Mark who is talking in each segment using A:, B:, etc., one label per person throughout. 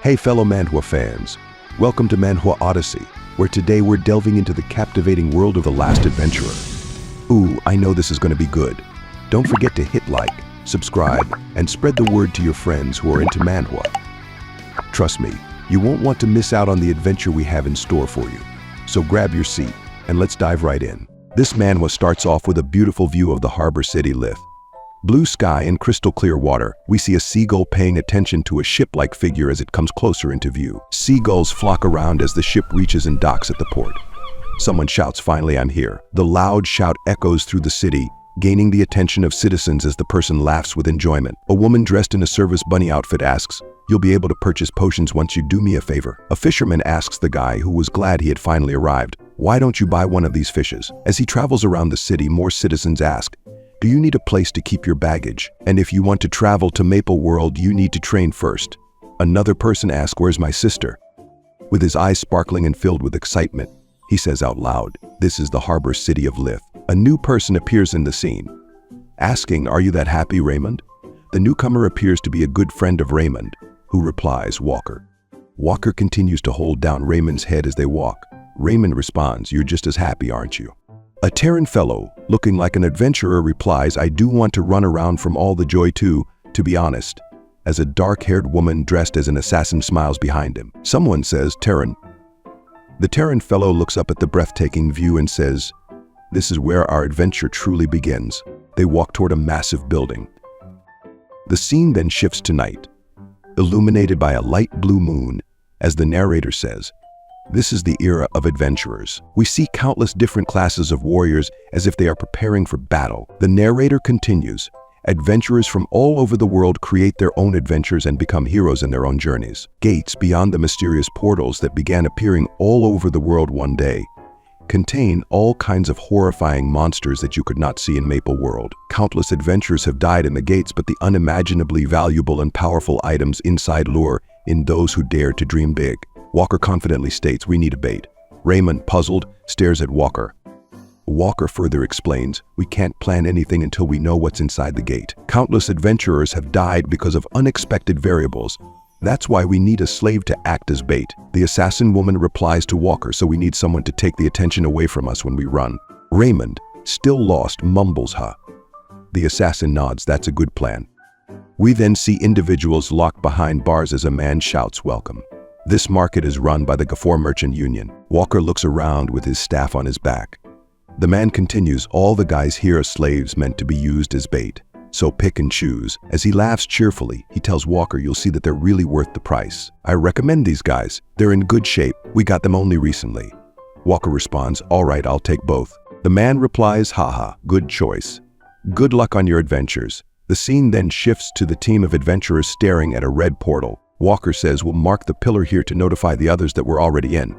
A: Hey fellow Manhwa fans, welcome to Manhwa Odyssey, where today we're delving into the captivating world of The Last Adventurer. Ooh, I know this is going to be good. Don't forget to hit like, subscribe, and spread the word to your friends who are into Manhwa. Trust me, you won't want to miss out on the adventure we have in store for you. So grab your seat, and let's dive right in. This Manhwa starts off with a beautiful view of the harbor city Lith. Blue sky and crystal clear water, we see a seagull paying attention to a ship-like figure as it comes closer into view. Seagulls flock around as the ship reaches and docks at the port. Someone shouts, "Finally, I'm here." The loud shout echoes through the city, gaining the attention of citizens as the person laughs with enjoyment. A woman dressed in a service bunny outfit asks, "You'll be able to purchase potions once you do me a favor." A fisherman asks the guy, who was glad he had finally arrived, "Why don't you buy one of these fishes?" As he travels around the city, more citizens ask, "Do you need a place to keep your baggage? And if you want to travel to Maple World, you need to train first." Another person asks, "Where's my sister?" With his eyes sparkling and filled with excitement, he says out loud, "This is the harbor city of Lith." A new person appears in the scene, asking, "Are you that happy, Raymond?" The newcomer appears to be a good friend of Raymond, who replies, "Walker." Walker continues to hold down Raymond's head as they walk. Raymond responds, "You're just as happy, aren't you?" A Terran fellow, looking like an adventurer, replies, "I do want to run around from all the joy too, to be honest," as a dark-haired woman dressed as an assassin smiles behind him. Someone says, "Terran." The Terran fellow looks up at the breathtaking view and says, "This is where our adventure truly begins." They walk toward a massive building. The scene then shifts to night, illuminated by a light blue moon, as the narrator says, "This is the era of adventurers." We see countless different classes of warriors as if they are preparing for battle. The narrator continues, "Adventurers from all over the world create their own adventures and become heroes in their own journeys. Gates beyond the mysterious portals that began appearing all over the world one day contain all kinds of horrifying monsters that you could not see in Maple World. Countless adventurers have died in the gates, but the unimaginably valuable and powerful items inside lure in those who dare to dream big." Walker confidently states, "We need a bait." Raymond, puzzled, stares at Walker. Walker further explains, "We can't plan anything until we know what's inside the gate. Countless adventurers have died because of unexpected variables. That's why we need a slave to act as bait." The assassin woman replies to Walker, "So we need someone to take the attention away from us when we run." Raymond, still lost, mumbles, "Huh." The assassin nods, "That's a good plan." We then see individuals locked behind bars as a man shouts, "Welcome." This market is run by the Gafor Merchant Union. Walker looks around with his staff on his back. The man continues, "All the guys here are slaves meant to be used as bait, so pick and choose." As he laughs cheerfully, he tells Walker, "You'll see that they're really worth the price. I recommend these guys. They're in good shape. We got them only recently." Walker responds, "All right, I'll take both." The man replies, "Haha, good choice. Good luck on your adventures." The scene then shifts to the team of adventurers staring at a red portal. Walker says, "We'll mark the pillar here to notify the others that we're already in."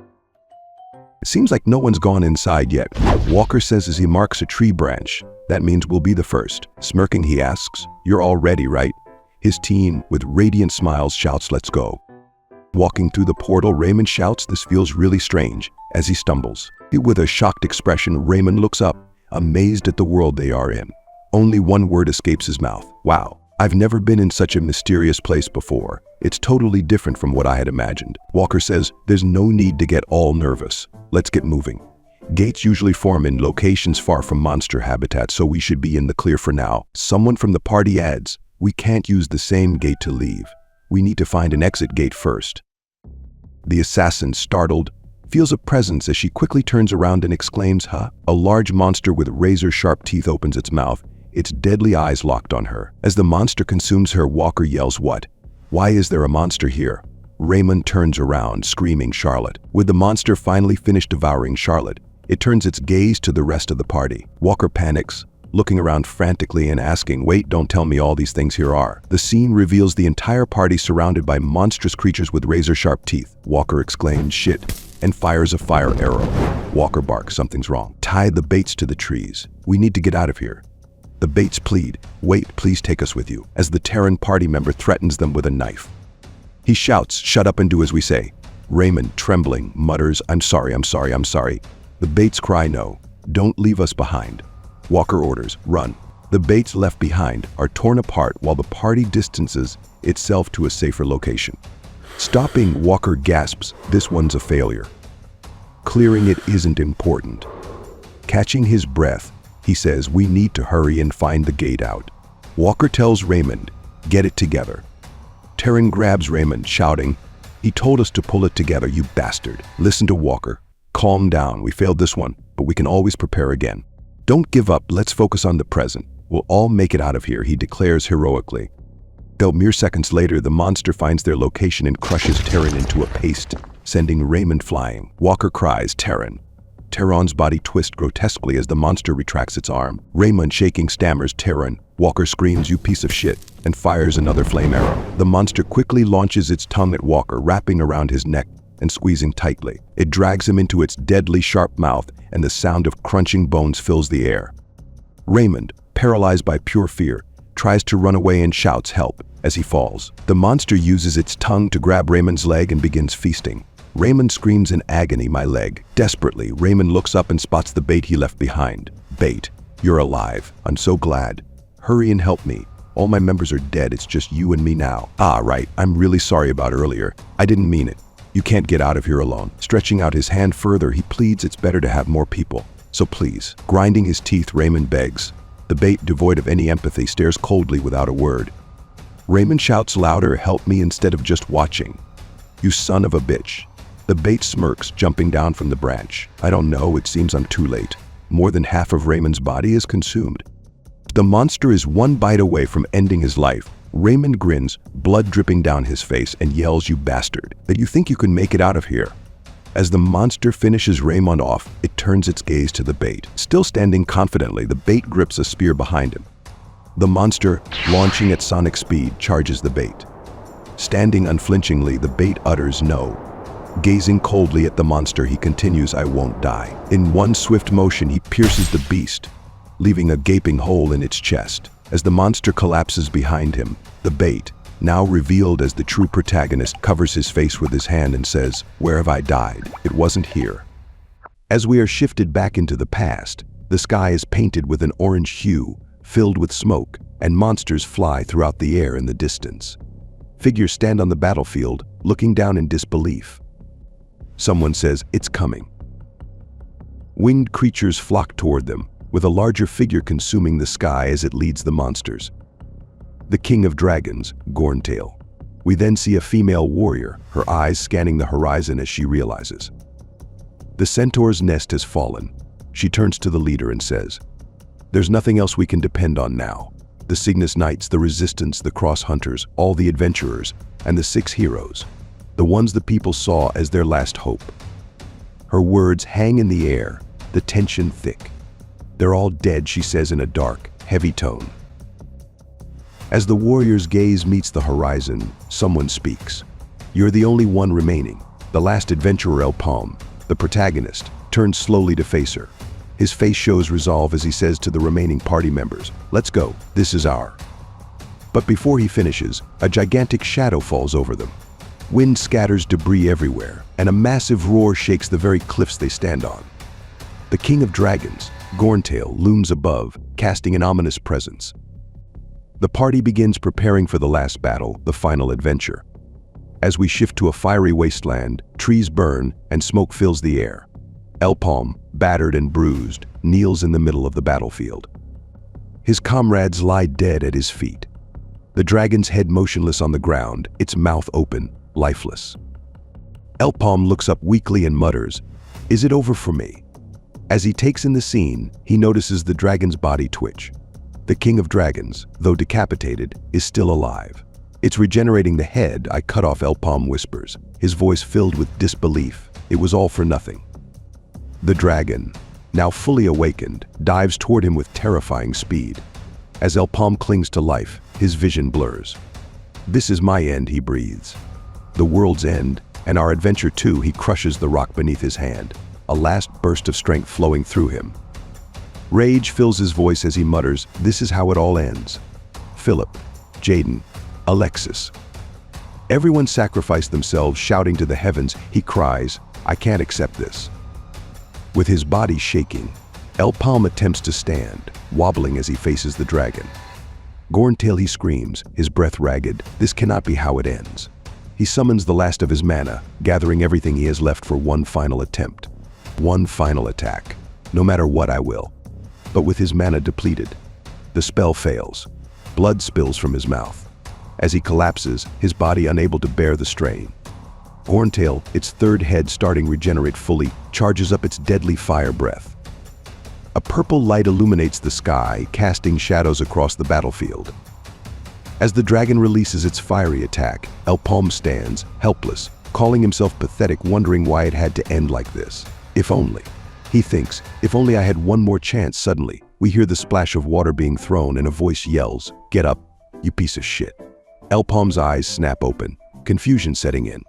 A: It seems like no one's gone inside yet. Walker says as he marks a tree branch, "That means we'll be the first." Smirking, he asks, "You're all ready, right?" His team, with radiant smiles, shouts, "Let's go." Walking through the portal, Raymond shouts, "This feels really strange," as he stumbles. With a shocked expression, Raymond looks up, amazed at the world they are in. Only one word escapes his mouth: "Wow. I've never been in such a mysterious place before. It's totally different from what I had imagined." Walker says, "There's no need to get all nervous. Let's get moving. Gates usually form in locations far from monster habitats, so we should be in the clear for now." Someone from the party adds, "We can't use the same gate to leave. We need to find an exit gate first." The assassin, startled, feels a presence as she quickly turns around and exclaims, "Huh?" A large monster with razor-sharp teeth opens its mouth, its deadly eyes locked on her. As the monster consumes her, Walker yells, "What? Why is there a monster here?" Raymond turns around, screaming, "Charlotte." With the monster finally finished devouring Charlotte, it turns its gaze to the rest of the party. Walker panics, looking around frantically and asking, "Wait, don't tell me all these things here are." The scene reveals the entire party surrounded by monstrous creatures with razor-sharp teeth. Walker exclaims, "Shit," and fires a fire arrow. Walker barks, "Something's wrong." "Tie the baits to the trees. We need to get out of here." The baits plead, "Wait, please take us with you," as the Terran party member threatens them with a knife. He shouts, "Shut up and do as we say." Raymond, trembling, mutters, I'm sorry. The baits cry, "No, don't leave us behind." Walker orders, "Run." The baits left behind are torn apart while the party distances itself to a safer location. Stopping, Walker gasps, this one's a failure. Clearing it isn't important. Catching his breath, he says, we need to hurry and find the gate out. Walker tells Raymond, get it together. Terran grabs Raymond, shouting, he told us to pull it together, you bastard. Listen to Walker. Calm down, we failed this one, but we can always prepare again. Don't give up, let's focus on the present. We'll all make it out of here, he declares heroically. Though mere seconds later, the monster finds their location and crushes Terran into a paste, sending Raymond flying. Walker cries, Terran. Terran's body twists grotesquely as the monster retracts its arm. Raymond, shaking, stammers, Terran. Walker screams, you piece of shit, and fires another flame arrow. The monster quickly launches its tongue at Walker, wrapping around his neck and squeezing tightly. It drags him into its deadly sharp mouth, and the sound of crunching bones fills the air. Raymond, paralyzed by pure fear, tries to run away and shouts help as he falls. The monster uses its tongue to grab Raymond's leg and begins feasting. Raymond screams in agony, my leg. Desperately, Raymond looks up and spots the bait he left behind. Bait, you're alive. I'm so glad. Hurry and help me. All my members are dead, it's just you and me now. Ah, right, I'm really sorry about earlier. I didn't mean it. You can't get out of here alone. Stretching out his hand further, he pleads it's better to have more people. So please. Grinding his teeth, Raymond begs. The bait, devoid of any empathy, stares coldly without a word. Raymond shouts louder, help me instead of just watching. You son of a bitch. The bait smirks, jumping down from the branch. I don't know, it seems I'm too late. More than half of Raymond's body is consumed. The monster is one bite away from ending his life. Raymond grins, blood dripping down his face, and yells, you bastard, that you think you can make it out of here. As the monster finishes Raymond off, it turns its gaze to the bait. Still standing confidently, the bait grips a spear behind him. The monster, launching at sonic speed, charges the bait. Standing unflinchingly, the bait utters no. Gazing coldly at the monster, he continues, I won't die. In one swift motion, he pierces the beast, leaving a gaping hole in its chest. As the monster collapses behind him, the bait, now revealed as the true protagonist, covers his face with his hand and says, where have I died? It wasn't here. As we are shifted back into the past, the sky is painted with an orange hue, filled with smoke, and monsters fly throughout the air in the distance. Figures stand on the battlefield, looking down in disbelief. Someone says, it's coming. Winged creatures flock toward them, with a larger figure consuming the sky as it leads the monsters. The king of dragons, Gorntail. We then see a female warrior, her eyes scanning the horizon as she realizes. The centaur's nest has fallen. She turns to the leader and says, there's nothing else we can depend on now. The Cygnus Knights, the Resistance, the Cross Hunters, all the adventurers, and the 6 heroes, the ones the people saw as their last hope. Her words hang in the air, the tension thick. They're all dead, she says in a dark, heavy tone. As the warrior's gaze meets the horizon, someone speaks. You're the only one remaining. The last adventurer, Paume, the protagonist, turns slowly to face her. His face shows resolve as he says to the remaining party members, let's go, this is our. But before he finishes, a gigantic shadow falls over them. Wind scatters debris everywhere, and a massive roar shakes the very cliffs they stand on. The king of dragons, Gorntail, looms above, casting an ominous presence. The party begins preparing for the last battle, the final adventure. As we shift to a fiery wasteland, trees burn and smoke fills the air. Paume, battered and bruised, kneels in the middle of the battlefield. His comrades lie dead at his feet. The dragon's head motionless on the ground, its mouth open, lifeless. Paume looks up weakly and mutters, is it over for me? As he takes in the scene, he notices the dragon's body twitch. The king of dragons, though decapitated, is still alive. It's regenerating the head, I cut off. Paume whispers, his voice filled with disbelief. It was all for nothing. The dragon, now fully awakened, dives toward him with terrifying speed. As Paume clings to life, his vision blurs. This is my end, he breathes. The world's end, and our adventure too. He crushes the rock beneath his hand, a last burst of strength flowing through him. Rage fills his voice as he mutters, this is how it all ends. Philip, Jaden, Alexis. Everyone sacrificed themselves, shouting to the heavens. He cries, I can't accept this. With his body shaking, Paume attempts to stand, wobbling as he faces the dragon. Gorntail, he screams, his breath ragged, this cannot be how it ends. He summons the last of his mana, gathering everything he has left for one final attempt. One final attack. No matter what, I will. But with his mana depleted, the spell fails. Blood spills from his mouth. As he collapses, his body unable to bear the strain. Gorntail, its third head starting to regenerate fully, charges up its deadly fire breath. A purple light illuminates the sky, casting shadows across the battlefield. As the dragon releases its fiery attack, Paume stands, helpless, calling himself pathetic, wondering why it had to end like this. If only. He thinks, if only I had one more chance. Suddenly, we hear the splash of water being thrown and a voice yells, "Get up, you piece of shit." Paume's eyes snap open, confusion setting in.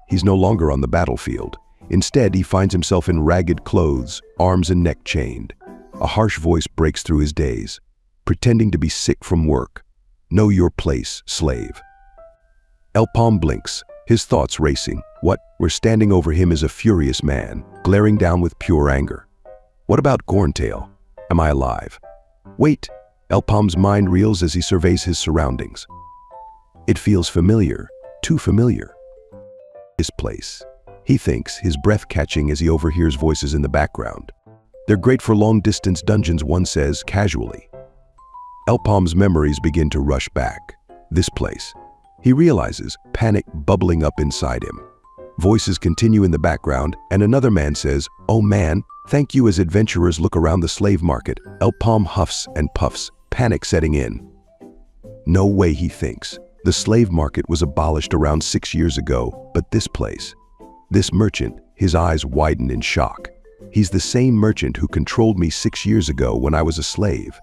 A: He's no longer on the battlefield. Instead, he finds himself in ragged clothes, arms and neck chained. A harsh voice breaks through his daze, pretending to be sick from work. "Know your place, slave." Paume blinks, his thoughts racing. What? Where standing over him is a furious man, glaring down with pure anger. What about Gorntail? Am I alive? Wait! Paume's mind reels as he surveys his surroundings. It feels familiar, too familiar. This place. He thinks, his breath catching as he overhears voices in the background. "They're great for long-distance dungeons," one says casually. Paume's memories begin to rush back. This place. He realizes, panic bubbling up inside him. Voices continue in the background, and another man says, "Oh man, thank you." As adventurers look around the slave market, Paume huffs and puffs, panic setting in. No way, he thinks. The slave market was abolished around 6 years ago, but this place. This merchant, his eyes widen in shock. He's the same merchant who controlled me 6 years ago when I was a slave.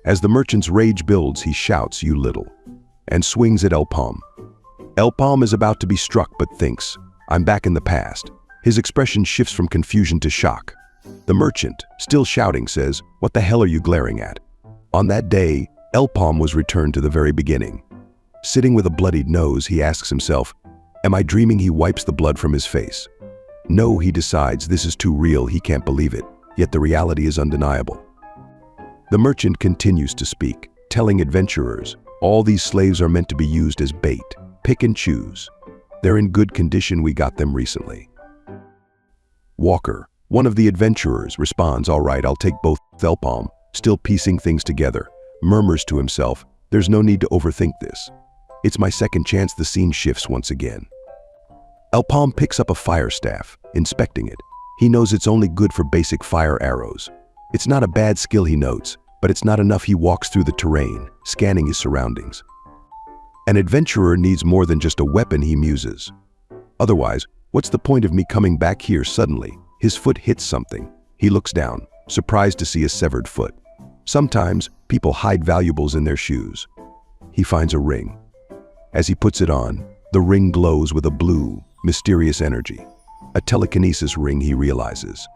A: As the merchant's rage builds, he shouts, "You little," and swings at Paume. Paume is about to be struck but thinks, "I'm back in the past." His expression shifts from confusion to shock. The merchant, still shouting, says, "What the hell are you glaring at?" On that day, Paume was returned to the very beginning. Sitting with a bloodied nose, he asks himself, "Am I dreaming?" He wipes the blood from his face. No, he decides, this is too real, he can't believe it, yet the reality is undeniable. The merchant continues to speak, telling adventurers, "All these slaves are meant to be used as bait. Pick and choose. They're in good condition, we got them recently." Walker, one of the adventurers, responds, "All right, I'll take both." Paume, still piecing things together, murmurs to himself, "There's no need to overthink this. It's my second chance." The scene shifts once again. Paume picks up a fire staff, inspecting it. He knows it's only good for basic fire arrows. It's not a bad skill, he notes, but it's not enough. He walks through the terrain, scanning his surroundings. An adventurer needs more than just a weapon, he muses. Otherwise, what's the point of me coming back here? Suddenly, his foot hits something. He looks down, surprised to see a severed foot. Sometimes, people hide valuables in their shoes. He finds a ring. As he puts it on, the ring glows with a blue, mysterious energy. A telekinesis ring, he realizes.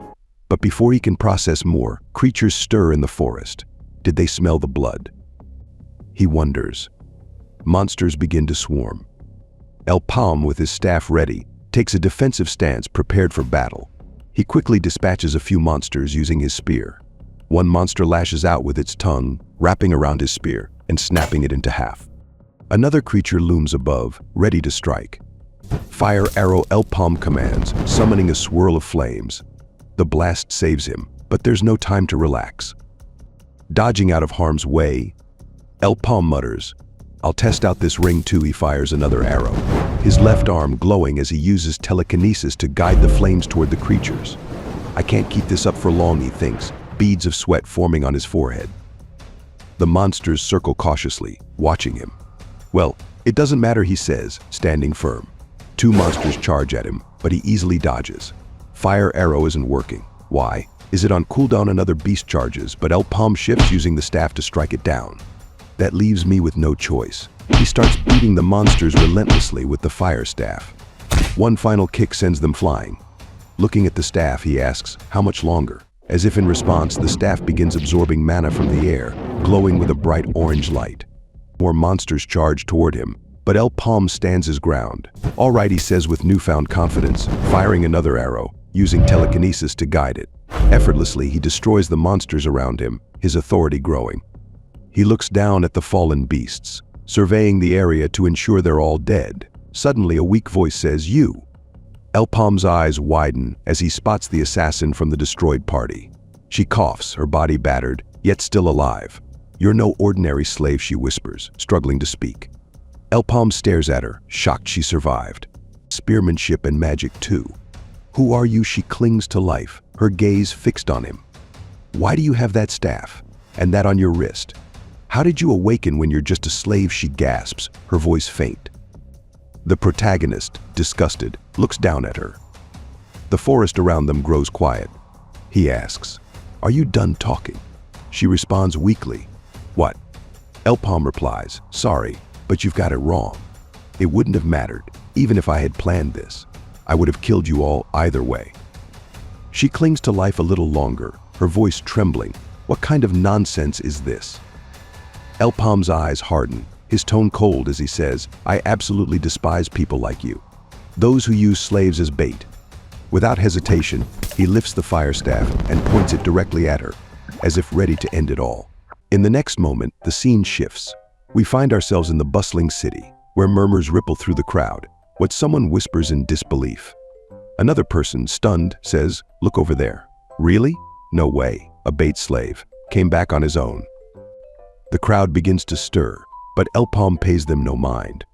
A: But before he can process more, creatures stir in the forest. Did they smell the blood? He wonders. Monsters begin to swarm. Paume, with his staff ready, takes a defensive stance, prepared for battle. He quickly dispatches a few monsters using his spear. One monster lashes out with its tongue, wrapping around his spear and snapping it into half. Another creature looms above, ready to strike. "Fire arrow," Paume commands, summoning a swirl of flames. The blast saves him, but there's no time to relax. Dodging out of harm's way, Paume mutters, "I'll test out this ring too." He fires another arrow, his left arm glowing as he uses telekinesis to guide the flames toward the creatures. "I can't keep this up for long," he thinks, beads of sweat forming on his forehead. The monsters circle cautiously, watching him. "Well, it doesn't matter," he says, standing firm. 2 monsters charge at him, but he easily dodges. Fire arrow isn't working. Why? Is it on cooldown? Another beast charges, but Paume shifts, using the staff to strike it down. That leaves me with no choice. He starts beating the monsters relentlessly with the fire staff. One final kick sends them flying. Looking at the staff, he asks, "How much longer?" As if in response, the staff begins absorbing mana from the air, glowing with a bright orange light. More monsters charge toward him, but Paume stands his ground. "All right," he says with newfound confidence, firing another arrow, using telekinesis to guide it. Effortlessly, he destroys the monsters around him, his authority growing. He looks down at the fallen beasts, surveying the area to ensure they're all dead. Suddenly, a weak voice says, "You." El Paume's eyes widen as he spots the assassin from the destroyed party. She coughs, her body battered, yet still alive. "You're no ordinary slave," she whispers, struggling to speak. El Paume stares at her, shocked she survived. Spearmanship and magic too. "Who are you?" She clings to life, her gaze fixed on him. "Why do you have that staff? And that on your wrist? How did you awaken when you're just a slave?" She gasps, her voice faint. The protagonist, disgusted, looks down at her. The forest around them grows quiet. He asks, "Are you done talking?" She responds weakly, "What?" El Paume replies, "Sorry, but you've got it wrong. It wouldn't have mattered, even if I had planned this. I would have killed you all either way." She clings to life a little longer, her voice trembling. "What kind of nonsense is this?" El Paume's eyes harden, his tone cold as he says, "I absolutely despise people like you. Those who use slaves as bait." Without hesitation, he lifts the fire staff and points it directly at her, as if ready to end it all. In the next moment, the scene shifts. We find ourselves in the bustling city, where murmurs ripple through the crowd. What someone whispers in disbelief. Another person, stunned, says, "Look over there." "Really? No way." A bait slave came back on his own. The crowd begins to stir, but El Paume pays them no mind.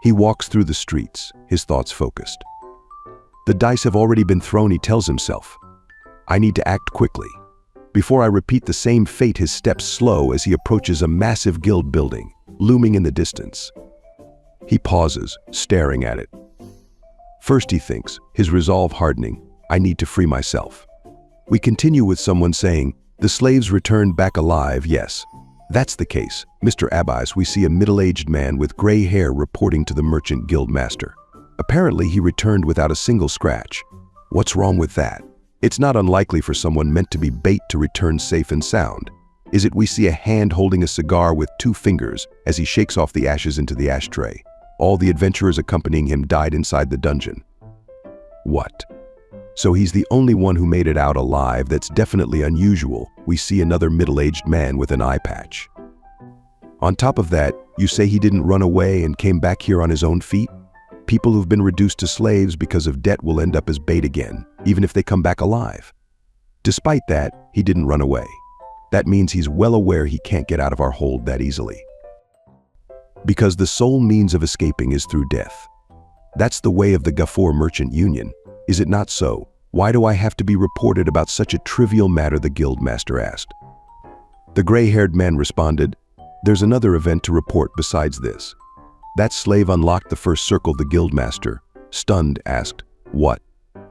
A: He walks through the streets, his thoughts focused. The dice have already been thrown, he tells himself. "I need to act quickly. Before I repeat the same fate." His steps slow as he approaches a massive guild building, looming in the distance. He pauses, staring at it. First he thinks, his resolve hardening, "I need to free myself." We continue with someone saying, "The slaves returned back alive." Yes, that's the case. Mr. Abbas, we see a middle-aged man with gray hair reporting to the merchant guild master. Apparently he returned without a single scratch. What's wrong with that? It's not unlikely for someone meant to be bait to return safe and sound. Is it we see a hand holding a cigar with 2 fingers as he shakes off the ashes into the ashtray. All the adventurers accompanying him died inside the dungeon. What? So he's the only one who made it out alive. That's definitely unusual. We see another middle-aged man with an eye patch. On top of that, you say he didn't run away and came back here on his own feet? People who've been reduced to slaves because of debt will end up as bait again, even if they come back alive. Despite that, he didn't run away. That means he's well aware he can't get out of our hold that easily. Because the sole means of escaping is through death. That's the way of the Gafour Merchant Union. Is it not so? Why do I have to be reported about such a trivial matter? The guildmaster asked. The gray-haired man responded, "There's another event to report besides this." That slave unlocked the first circle. The guildmaster, stunned, asked, "What?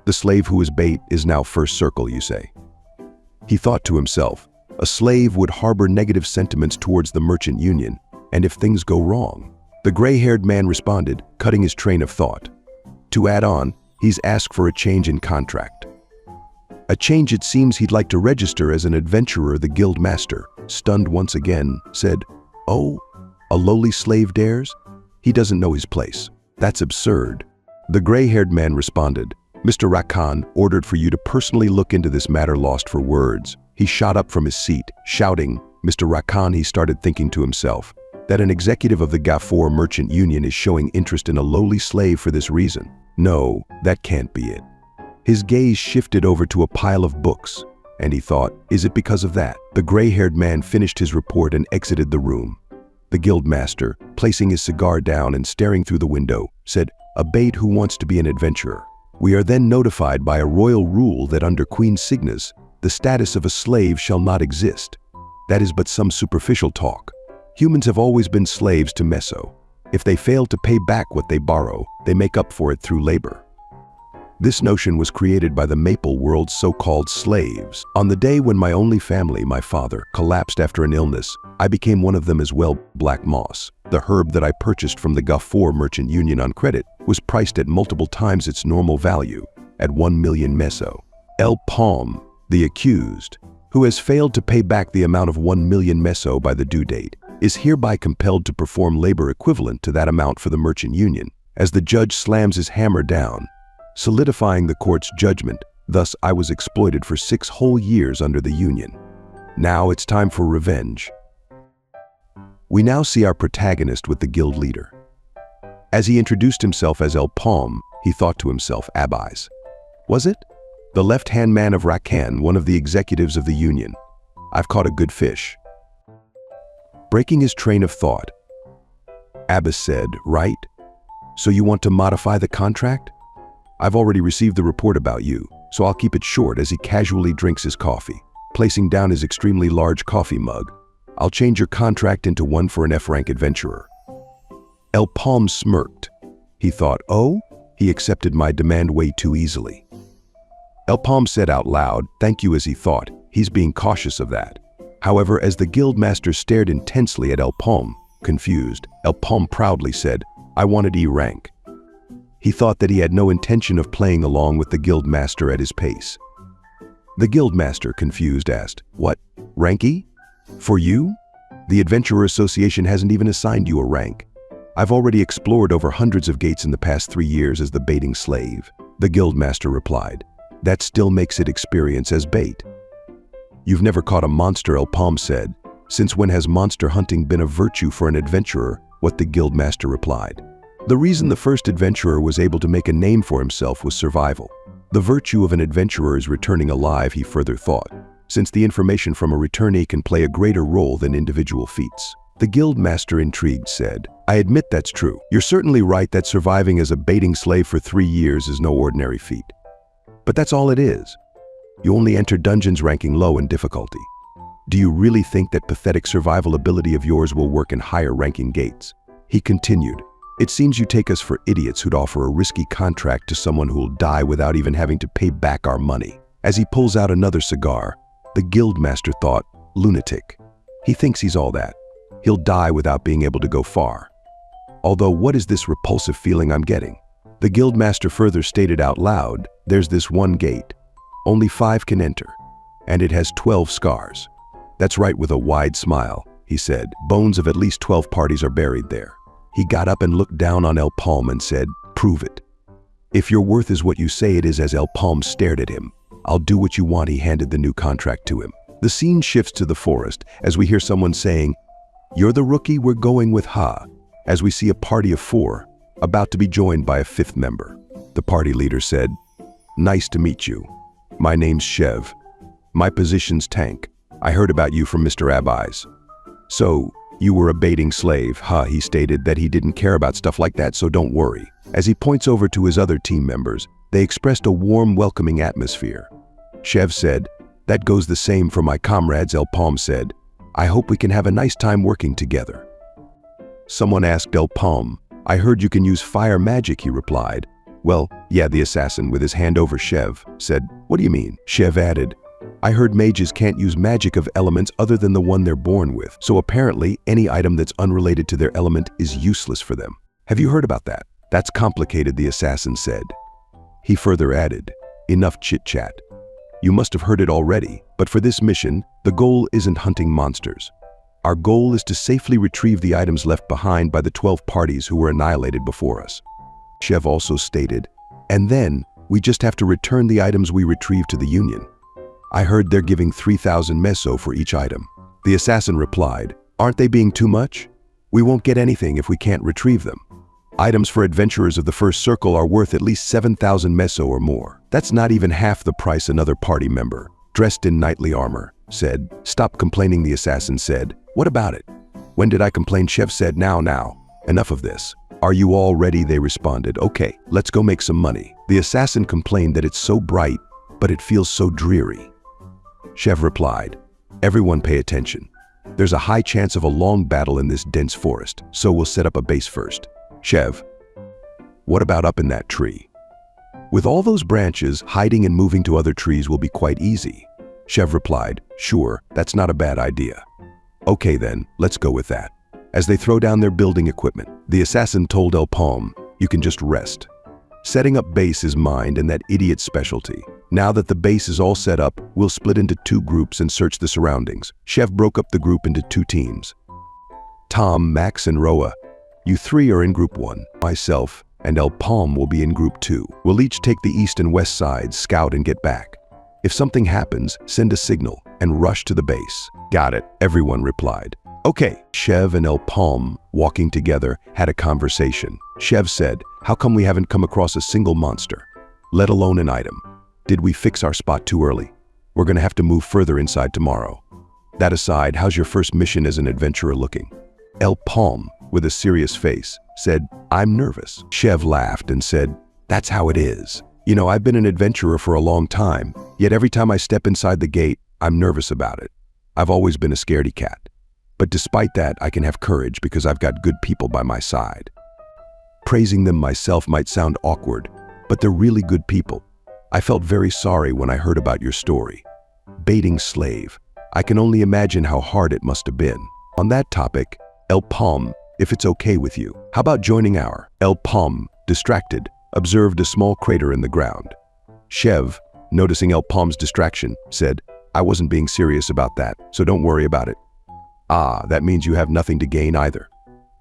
A: The slave who is bait is now first circle, you say?" He thought to himself, a slave would harbor negative sentiments towards the merchant union, and if things go wrong. The gray-haired man responded, cutting his train of thought. To add on, he's asked for a change in contract. A change it seems he'd like to register as an adventurer. The guild master, stunned once again, said, "Oh, a lowly slave dares? He doesn't know his place. That's absurd." The gray-haired man responded, "Mr. Rakan ordered for you to personally look into this matter." Lost for words, he shot up from his seat, shouting, "Mr. Rakan," he started thinking to himself, that an executive of the Gafour Merchant Union is showing interest in a lowly slave for this reason. No, that can't be it. His gaze shifted over to a pile of books, and he thought, is it because of that? The gray-haired man finished his report and exited the room. The guild master, placing his cigar down and staring through the window, said, "A bait who wants to be an adventurer." We are then notified by a royal rule that under Queen Signa's, the status of a slave shall not exist. That is but some superficial talk. Humans have always been slaves to Meso. If they fail to pay back what they borrow, they make up for it through labor. This notion was created by the Maple World's so-called slaves. On the day when my only family, my father, collapsed after an illness, I became one of them as well. Black moss, the herb that I purchased from the Gafour Merchant Union on credit, was priced at multiple times its normal value, at 1 million meso. El Paume, the accused, who has failed to pay back the amount of 1 million meso by the due date, is hereby compelled to perform labor equivalent to that amount for the merchant union. As the judge slams his hammer down, solidifying the court's judgment, thus I was exploited for 6 whole years under the union. Now it's time for revenge. We now see our protagonist with the guild leader. As he introduced himself as El Paume, he thought to himself, Abis. Was it? The left-hand man of Rakan, one of the executives of the union. I've caught a good fish. Breaking his train of thought, Abbas said, right? So you want to modify the contract? I've already received the report about you, so I'll keep it short as he casually drinks his coffee, placing down his extremely large coffee mug. I'll change your contract into one for an F-rank adventurer. El Paume smirked. He thought, oh, he accepted my demand way too easily. El Paume said out loud, thank you, as he thought, he's being cautious of that. However, as the guildmaster stared intensely at El Paume, confused, El Paume proudly said, I wanted E rank. He thought that he had no intention of playing along with the guildmaster at his pace. The guildmaster, confused, asked, what, rank E? For you? The Adventurer Association hasn't even assigned you a rank. I've already explored over hundreds of gates in the past 3 years as the baiting slave. The guildmaster replied, that still makes it experience as bait. You've never caught a monster, El Paume said. Since when has monster hunting been a virtue for an adventurer? What the guildmaster replied. The reason the first adventurer was able to make a name for himself was survival. The virtue of an adventurer is returning alive, he further thought, since the information from a returnee can play a greater role than individual feats. The guildmaster, intrigued, said, I admit that's true. You're certainly right that surviving as a baiting slave for 3 years is no ordinary feat. But that's all it is. You only enter dungeons ranking low in difficulty. Do you really think that pathetic survival ability of yours will work in higher ranking gates? He continued, it seems you take us for idiots who'd offer a risky contract to someone who'll die without even having to pay back our money. As he pulls out another cigar, the guildmaster thought, lunatic. He thinks he's all that. He'll die without being able to go far. Although, what is this repulsive feeling I'm getting? The guildmaster further stated out loud, there's this one gate. Only 5 can enter, and it has 12 scars. That's right, with a wide smile, he said. Bones of at least 12 parties are buried there. He got up and looked down on El Paume and said, prove it. If your worth is what you say it is. As El Paume stared at him, I'll do what you want. He handed the new contract to him. The scene shifts to the forest as we hear someone saying, you're the rookie, we're going with Ha, as we see a party of 4, about to be joined by a 5th member. The party leader said, nice to meet you. My name's Chev. My position's tank. I heard about you from Mr. Abis. So, you were a baiting slave, huh? He stated that he didn't care about stuff like that, so don't worry. As he points over to his other team members, they expressed a warm, welcoming atmosphere. Chev said, that goes the same for my comrades. El Paume said, I hope we can have a nice time working together. Someone asked El Paume, I heard you can use fire magic, he replied. Well, yeah, the assassin, with his hand over Chev, said, what do you mean? Chev added, I heard mages can't use magic of elements other than the one they're born with, so apparently any item that's unrelated to their element is useless for them. Have you heard about that? That's complicated, the assassin said. He further added, enough chit-chat. You must have heard it already, but for this mission, the goal isn't hunting monsters. Our goal is to safely retrieve the items left behind by the 12 parties who were annihilated before us. Chev also stated, and then we just have to return the items we retrieved to the Union. I heard they're giving 3,000 meso for each item. The assassin replied, aren't they being too much? We won't get anything if we can't retrieve them. Items for adventurers of the first circle are worth at least 7,000 meso or more. That's not even half the price. Another party member, dressed in knightly armor, said. Stop complaining, the assassin said. What about it? When did I complain? Chev said, now. Enough of this. Are you all ready? They responded. Okay, let's go make some money. The assassin complained that it's so bright, but it feels so dreary. Chev replied, everyone pay attention. There's a high chance of a long battle in this dense forest, so we'll set up a base first. Chev, what about up in that tree? With all those branches, hiding and moving to other trees will be quite easy. Chev replied, sure, that's not a bad idea. Okay then, let's go with that. As they throw down their building equipment, the assassin told El Paume, you can just rest. Setting up base is mine and that idiot's specialty. Now that the base is all set up, we'll split into 2 groups and search the surroundings. Chev broke up the group into 2 teams. Tom, Max, and Roa, you 3 are in group 1. Myself and El Paume will be in group 2. We'll each take the east and west sides, scout and get back. If something happens, send a signal and rush to the base. Got it, everyone replied. Okay, Chev and El Paume, walking together, had a conversation. Chev said, "How come we haven't come across a single monster, let alone an item? Did we fix our spot too early? We're gonna have to move further inside tomorrow. That aside, how's your first mission as an adventurer looking?" El Paume, with a serious face, said, "I'm nervous." Chev laughed and said, "That's how it is. You know, I've been an adventurer for a long time, yet every time I step inside the gate, I'm nervous about it. I've always been a scaredy cat. But despite that, I can have courage because I've got good people by my side. Praising them myself might sound awkward, but they're really good people. I felt very sorry when I heard about your story. Baiting slave. I can only imagine how hard it must have been. On that topic, El Paume, if it's okay with you, how about joining our..." El Paume, distracted, observed a small crater in the ground. Chev, noticing El Paume's distraction, said, "I wasn't being serious about that, so don't worry about it." "Ah, that means you have nothing to gain either.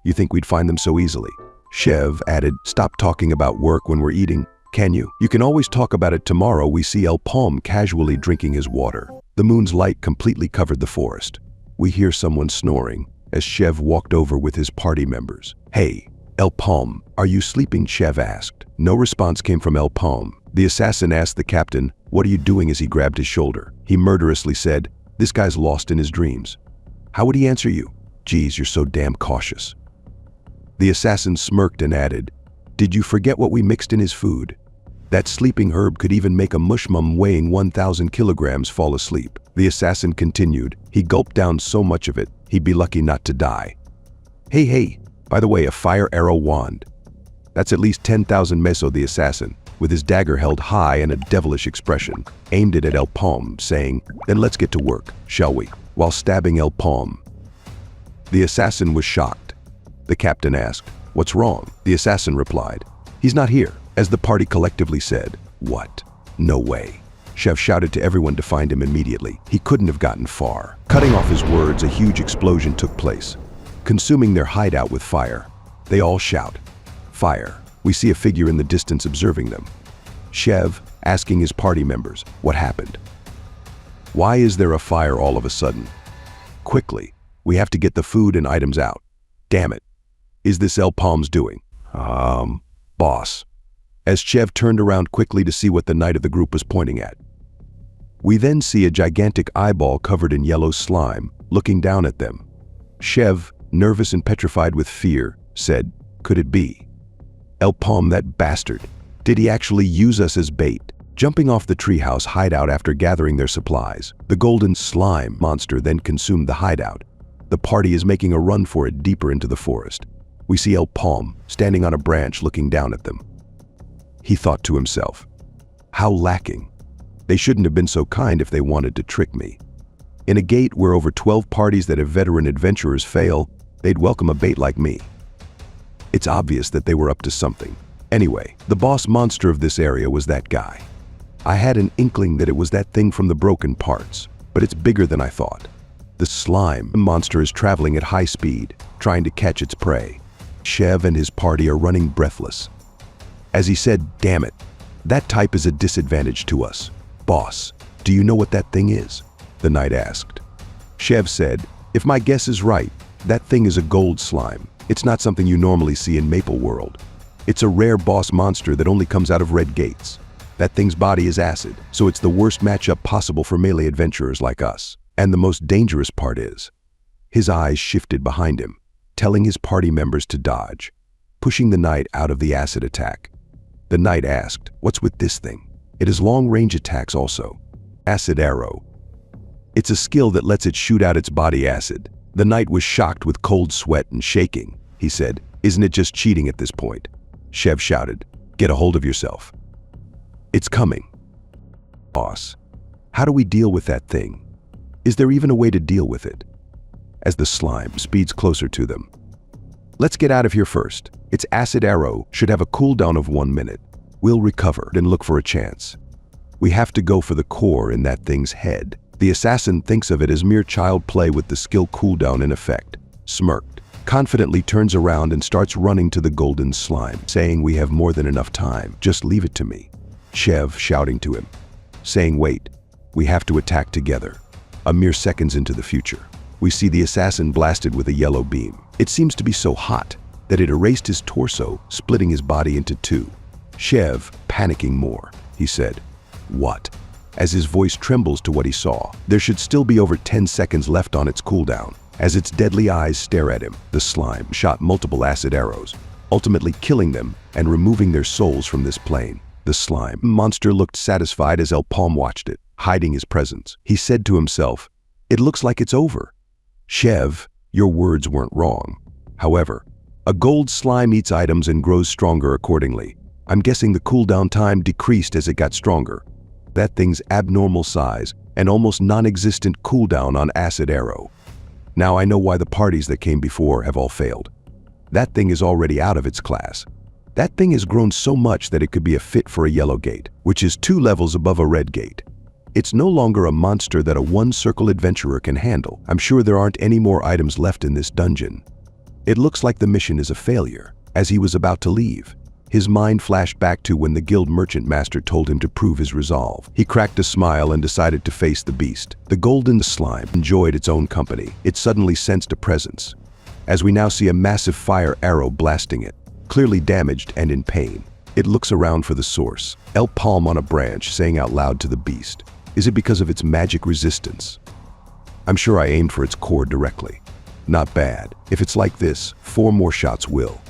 A: You think we'd find them so easily?" Chev added, "Stop talking about work when we're eating, can you? You can always talk about it tomorrow." We see El Paume casually drinking his water. The moon's light completely covered the forest. We hear someone snoring as Chev walked over with his party members. "Hey, El Paume, are you sleeping?" Chev asked. No response came from El Paume. The assassin asked the captain, "What are you doing?" as he grabbed his shoulder. He murderously said, "This guy's lost in his dreams." How would he answer you? "Geez, you're so damn cautious." The assassin smirked and added, "Did you forget what we mixed in his food? That sleeping herb could even make a mushmum weighing 1,000 kilograms fall asleep." The assassin continued, "He gulped down so much of it, he'd be lucky not to die. Hey, by the way, a fire arrow wand. That's at least 10,000 meso." The assassin, with his dagger held high and a devilish expression, aimed it at El Paume, saying, "Then let's get to work, shall we?" while stabbing El Paume. The assassin was shocked. The captain asked, "What's wrong?" The assassin replied, "He's not here," as the party collectively said, "What? No way." Chev shouted to everyone to find him immediately. He couldn't have gotten far. Cutting off his words, a huge explosion took place, consuming their hideout with fire. They all shout, "Fire!" We see a figure in the distance observing them. Chev, asking his party members, "What happened? Why is there a fire all of a sudden? Quickly, we have to get the food and items out. Damn it. Is this El Paume's doing?" Boss." As Chev turned around quickly to see what the knight of the group was pointing at. We then see a gigantic eyeball covered in yellow slime, looking down at them. Chev, nervous and petrified with fear, said, "Could it be? El Paume, that bastard. Did he actually use us as bait?" Jumping off the treehouse hideout after gathering their supplies, the golden slime monster then consumed the hideout. The party is making a run for it deeper into the forest. We see El Paume standing on a branch looking down at them. He thought to himself, "How lacking. They shouldn't have been so kind if they wanted to trick me. In a gate where over 12 parties that have veteran adventurers fail, they'd welcome a bait like me." It's obvious that they were up to something. Anyway, the boss monster of this area was that guy. I had an inkling that it was that thing from the broken parts, but it's bigger than I thought. The slime monster is traveling at high speed, trying to catch its prey. Chev and his party are running breathless. As he said, "Damn it, that type is a disadvantage to us." "Boss, do you know what that thing is?" the knight asked. Chev said, "If my guess is right, that thing is a gold slime. It's not something you normally see in Maple World. It's a rare boss monster that only comes out of red gates. That thing's body is acid, so it's the worst matchup possible for melee adventurers like us. And the most dangerous part is..." His eyes shifted behind him, telling his party members to dodge, pushing the knight out of the acid attack. The knight asked, "What's with this thing?" "It has long-range attacks also. Acid arrow. It's a skill that lets it shoot out its body acid." The knight was shocked with cold sweat and shaking. He said, "Isn't it just cheating at this point?" Chev shouted, "Get a hold of yourself. It's coming." "Boss, how do we deal with that thing? Is there even a way to deal with it?" As the slime speeds closer to them. "Let's get out of here first. Its acid arrow should have a cooldown of 1 minute. We'll recover and look for a chance. We have to go for the core in that thing's head." The assassin thinks of it as mere child play with the skill cooldown in effect. Smirked, confidently turns around and starts running to the golden slime, saying, "We have more than enough time. Just leave it to me." Chev shouting to him, saying, "Wait, we have to attack together." A mere seconds into the future, we see the assassin blasted with a yellow beam. It seems to be so hot that it erased his torso, splitting his body into two. Shev, panicking more, he said, "What?" As his voice trembles to what he saw. There should still be over 10 seconds left on its cooldown. As its deadly eyes stare at him, the slime shot multiple acid arrows, ultimately killing them and removing their souls from this plane. The slime monster looked satisfied as Paume watched it, hiding his presence. He said to himself, "It looks like it's over." "Shev, your words weren't wrong. However, a gold slime eats items and grows stronger accordingly. I'm guessing the cooldown time decreased as it got stronger. That thing's abnormal size and almost non-existent cooldown on acid arrow. Now I know why the parties that came before have all failed. That thing is already out of its class. That thing has grown so much that it could be a fit for a yellow gate, which is 2 levels above a red gate. It's no longer a monster that a one-circle adventurer can handle. I'm sure there aren't any more items left in this dungeon." It looks like the mission is a failure. As he was about to leave, his mind flashed back to when the guild merchant master told him to prove his resolve. He cracked a smile and decided to face the beast. The golden slime enjoyed its own company. It suddenly sensed a presence, as we now see a massive fire arrow blasting it, clearly damaged and in pain. It looks around for the source. Paume on a branch, saying out loud to the beast, "Is it because of its magic resistance? I'm sure I aimed for its core directly. Not bad. If it's like this, 4 more shots will.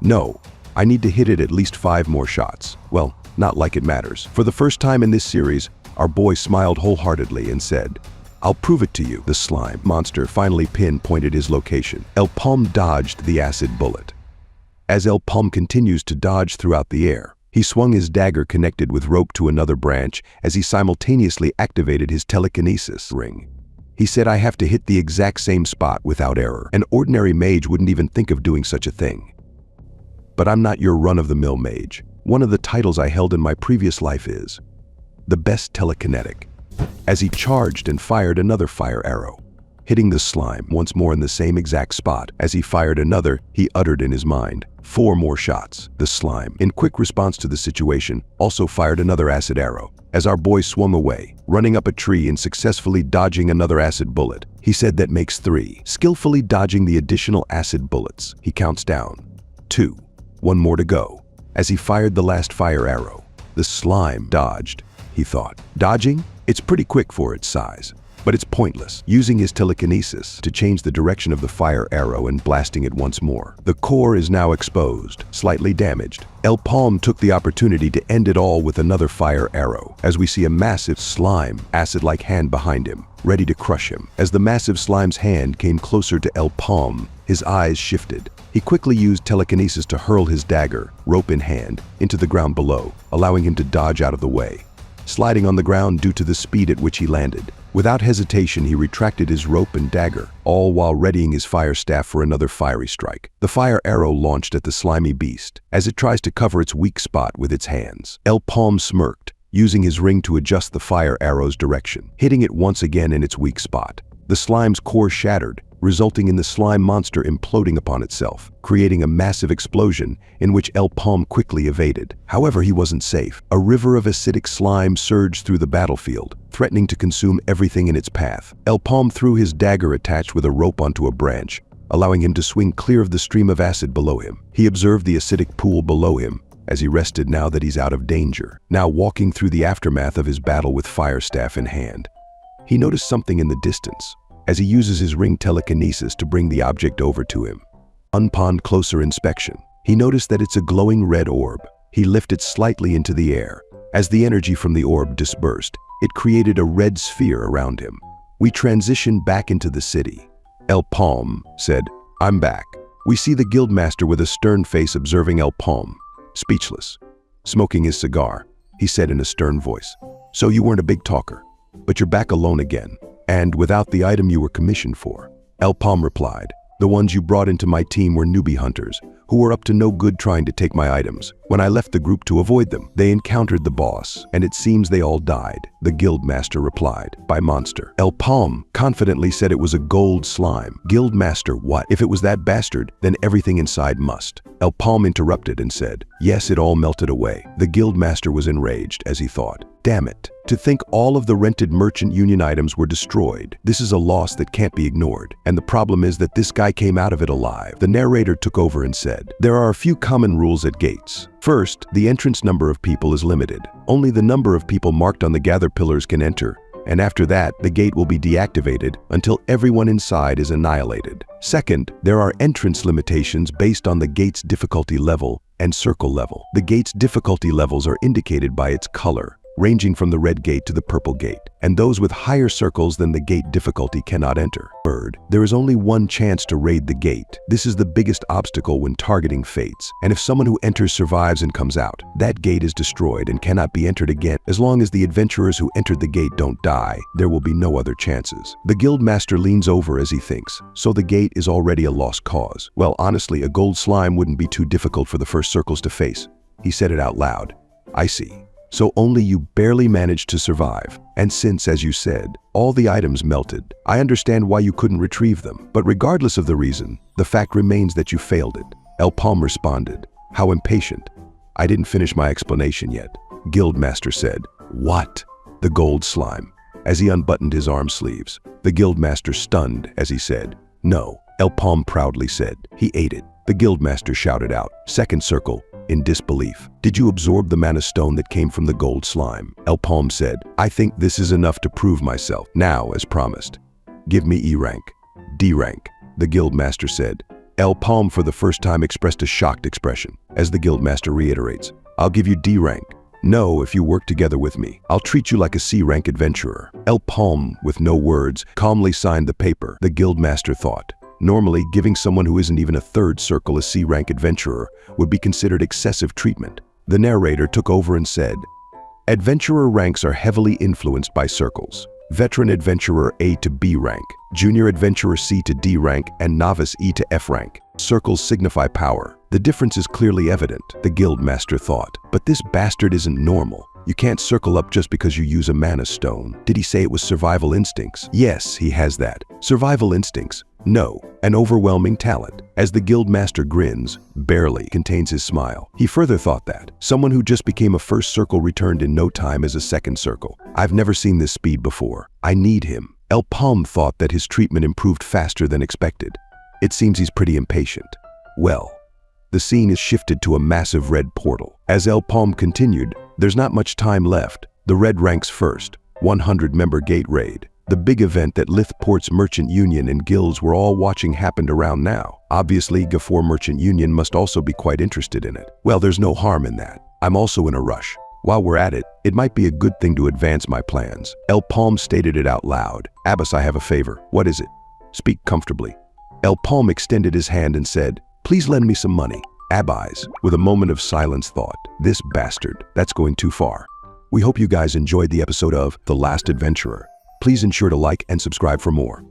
A: No, I need to hit it at least 5 more shots. Well, not like it matters." For the first time in this series, our boy smiled wholeheartedly and said, "I'll prove it to you." The slime monster finally pinpointed his location. Paume dodged the acid bullet. As Paume continues to dodge throughout the air, he swung his dagger connected with rope to another branch as he simultaneously activated his telekinesis ring. He said, "I have to hit the exact same spot without error. An ordinary mage wouldn't even think of doing such a thing. But I'm not your run-of-the-mill mage. One of the titles I held in my previous life is the best telekinetic." As he charged and fired another fire arrow, hitting the slime once more in the same exact spot. As he fired another, he uttered in his mind, 4 more shots. The slime, in quick response to the situation, also fired another acid arrow. As our boy swung away, running up a tree and successfully dodging another acid bullet, he said, "That makes 3. Skillfully dodging the additional acid bullets, he counts down. 2. 1 more to go. As he fired the last fire arrow, the slime dodged. He thought, "Dodging? It's pretty quick for its size." But it's pointless, using his telekinesis to change the direction of the fire arrow and blasting it once more. The core is now exposed, slightly damaged. Paume took the opportunity to end it all with another fire arrow, as we see a massive slime, acid-like hand behind him, ready to crush him. As the massive slime's hand came closer to Paume, his eyes shifted. He quickly used telekinesis to hurl his dagger, rope in hand, into the ground below, allowing him to dodge out of the way, sliding on the ground due to the speed at which he landed. Without hesitation, he retracted his rope and dagger, all while readying his fire staff for another fiery strike. The fire arrow launched at the slimy beast, as it tries to cover its weak spot with its hands. Paume smirked, using his ring to adjust the fire arrow's direction, hitting it once again in its weak spot. The slime's core shattered, resulting in the slime monster imploding upon itself, creating a massive explosion in which Paume quickly evaded. However, he wasn't safe. A river of acidic slime surged through the battlefield, threatening to consume everything in its path. Paume threw his dagger attached with a rope onto a branch, allowing him to swing clear of the stream of acid below him. He observed the acidic pool below him as he rested now that he's out of danger. Now walking through the aftermath of his battle with fire staff in hand, he noticed something in the distance as he uses his ring telekinesis to bring the object over to him. Upon closer inspection, he noticed that it's a glowing red orb. He lifted slightly into the air. As the energy from the orb dispersed, it created a red sphere around him. We transitioned back into the city. Paume said, "I'm back." We see the guildmaster with a stern face observing Paume, speechless. Smoking his cigar, he said in a stern voice, "So you weren't a big talker, but you're back alone again. And without the item you were commissioned for." Paume replied, "The ones you brought into my team were newbie hunters, who were up to no good trying to take my items. When I left the group to avoid them, they encountered the boss, and it seems they all died." The guildmaster replied, "By monster." Paume confidently said it was a gold slime. "Guildmaster, what? If it was that bastard, then everything inside must." Paume interrupted and said, "Yes, it all melted away." The guildmaster was enraged as he thought, "Damn it. To think all of the rented merchant union items were destroyed. This is a loss that can't be ignored. And the problem is that this guy came out of it alive. The narrator took over and said, there are a few common rules at gates. First, the entrance number of people is limited. Only the number of people marked on the gather pillars can enter. And after that, the gate will be deactivated until everyone inside is annihilated. Second, there are entrance limitations based on the gate's difficulty level and circle level. The gate's difficulty levels are indicated by its color, ranging from the red gate to the purple gate, and those with higher circles than the gate difficulty cannot enter. Third, there is only one chance to raid the gate. This is the biggest obstacle when targeting fates, and if someone who enters survives and comes out, that gate is destroyed and cannot be entered again. As long as the adventurers who entered the gate don't die, there will be no other chances. The guild master leans over as he thinks, so the gate is already a lost cause. Well, honestly, a gold slime wouldn't be too difficult for the first circles to face. He said it out loud. I see. So only you barely managed to survive. And since, as you said, all the items melted, I understand why you couldn't retrieve them. But regardless of the reason, the fact remains that you failed it. Paume responded. How impatient. I didn't finish my explanation yet. Guildmaster said. What? The gold slime. As he unbuttoned his arm sleeves, the guildmaster stunned as he said. No, Paume proudly said. He ate it. The guildmaster shouted out. Second circle. In disbelief. Did you absorb the mana stone that came from the gold slime? Paume said, I think this is enough to prove myself. Now, as promised. Give me E rank. D rank. The guildmaster said. Paume for the first time expressed a shocked expression, as the guildmaster reiterates. I'll give you D rank. No, if you work together with me. I'll treat you like a C rank adventurer. Paume, with no words, calmly signed the paper. The guildmaster thought. Normally, giving someone who isn't even a third circle a C-rank adventurer would be considered excessive treatment. The narrator took over and said, adventurer ranks are heavily influenced by circles. Veteran adventurer A to B rank, junior adventurer C to D rank, and novice E to F rank. Circles signify power. The difference is clearly evident, the guildmaster thought. But this bastard isn't normal. You can't circle up just because you use a mana stone. Did he say it was survival instincts? Yes, he has that. Survival instincts. No, an overwhelming talent. As the guildmaster grins, barely contains his smile. He further thought that someone who just became a first circle returned in no time as a second circle. I've never seen this speed before. I need him. Paume thought that his treatment improved faster than expected. It seems he's pretty impatient. Well, the scene is shifted to a massive red portal. As Paume continued, there's not much time left. The red ranks first, 100-member gate raid. The big event that Lith Port's merchant union and guilds were all watching happened around now. Obviously, Gafor Merchant Union must also be quite interested in it. Well, there's no harm in that. I'm also in a rush. While we're at it, it might be a good thing to advance my plans. Paume stated it out loud. Abbas, I have a favor. What is it? Speak comfortably. Paume extended his hand and said, please lend me some money. Abbas, with a moment of silence, thought, this bastard, that's going too far. We hope you guys enjoyed the episode of The Last Adventurer. Please ensure to like and subscribe for more.